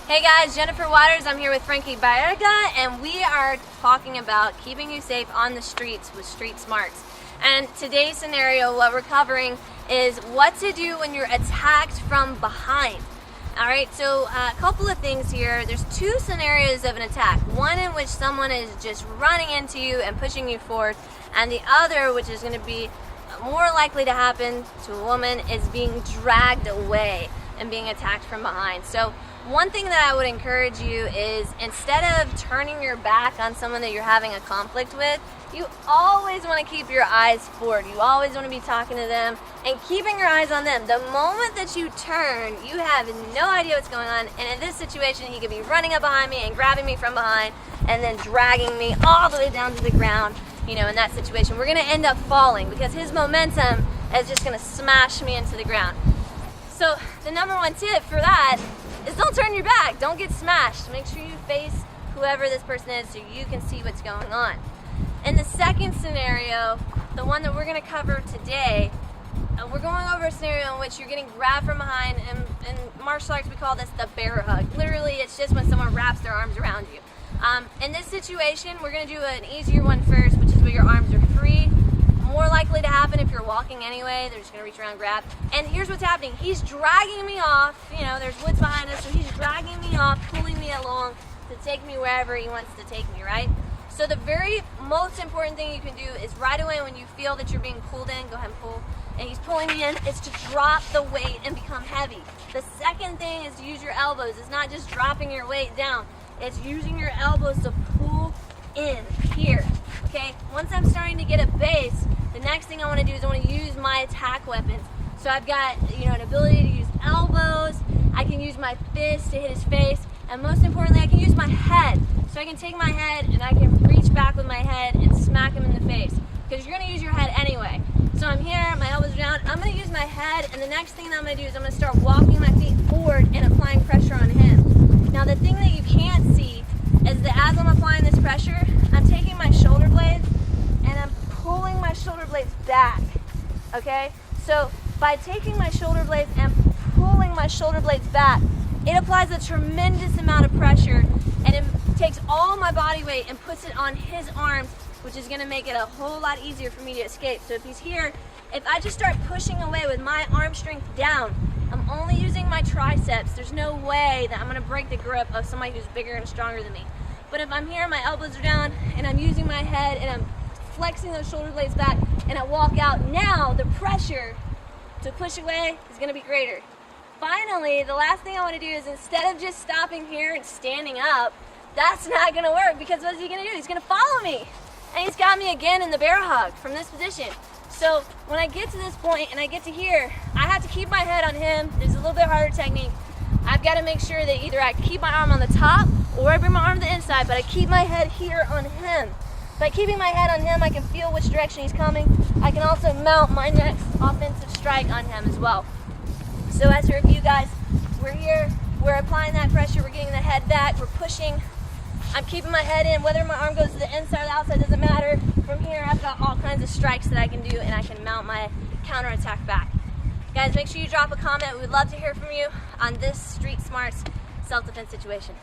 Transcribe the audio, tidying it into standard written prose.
Hey guys, Jennifer Waters. I'm here with Frankie Baerga, and we are talking about keeping you safe on the streets with street smarts. And today's scenario, what we're covering is what to do when you're attacked from behind. Alright, so a couple of things here. There's two scenarios of an attack. One in which someone is just running into you and pushing you forward, and the other, which is going to be more likely to happen to a woman, is being dragged away and being attacked from behind. So one thing that I would encourage you is, instead of turning your back on someone that you're having a conflict with, you always want to keep your eyes forward. You always want to be talking to them and keeping your eyes on them. The moment that you turn, you have no idea what's going on. And in this situation, he could be running up behind me and grabbing me from behind and then dragging me all the way down to the ground. You know, in that situation, we're going to end up falling because his momentum is just going to smash me into the ground. So the number one tip for that is don't turn your back. Don't get smashed. Make sure you face whoever this person is so you can see what's going on. In the second scenario, the one that we're going to cover today, we're going over a scenario in which you're getting grabbed from behind, and in martial arts we call this the bear hug. Literally, it's just when someone wraps their arms around you. In this situation, we're going to do an easier one first, which is where your arms are free. More likely to happen if you're walking anyway. They're just going to reach around and grab. And here's what's happening. He's dragging me off. You know, there's woods behind us, so he's dragging me off, pulling me along to take me wherever he wants to take me, right? So the very most important thing you can do is right away when you feel that you're being pulled in, go ahead and pull. And he's pulling me in, is to drop the weight and become heavy. The second thing is to use your elbows. It's not just dropping your weight down. It's using your elbows to pull in here, okay? Once I'm starting to get a base, the next thing I want to do is I want to use my attack weapons. So I've got, an ability to use elbows, I can use my fist to hit his face, and most importantly, I can use my head. So I can take my head and I can reach back with my head and smack him in the face. Because you're going to use your head anyway. So I'm here, my elbows are down, I'm going to use my head, and the next thing that I'm going to do is I'm going to start walking my feet forward and applying pressure on him. Now the thing that you can't see is that as I'm applying this pressure, I'm taking my shoulder blades and I'm pulling my shoulder blades back, okay? So by taking my shoulder blades and pulling my shoulder blades back, it applies a tremendous amount of pressure, and it takes all my body weight and puts it on his arms, which is going to make it a whole lot easier for me to escape. So if he's here, if I just start pushing away with my arm strength down, I'm only using my triceps. There's no way that I'm going to break the grip of somebody who's bigger and stronger than me. But if I'm here, my elbows are down, and I'm using my head, and I'm flexing those shoulder blades back, and I walk out, now the pressure to push away is going to be greater. Finally, the last thing I want to do is, instead of just stopping here and standing up, that's not going to work, because what is he going to do? He's going to follow me. And he's got me again in the bear hug from this position. So when I get to this point and I get to here, I have to keep my head on him. There's a little bit harder technique. I've got to make sure that either I keep my arm on the top or I bring my arm to the inside, but I keep my head here on him. By keeping my head on him, I can feel which direction he's coming. I can also mount my next offensive strike on him as well. So as a review, guys, we're here, we're applying that pressure, we're getting the head back, we're pushing. I'm keeping my head in. Whether my arm goes to the inside or the outside doesn't matter. From here, I've got all kinds of strikes that I can do, and I can mount my counterattack back. Guys, make sure you drop a comment. We'd love to hear from you on this Street Smarts self-defense situation.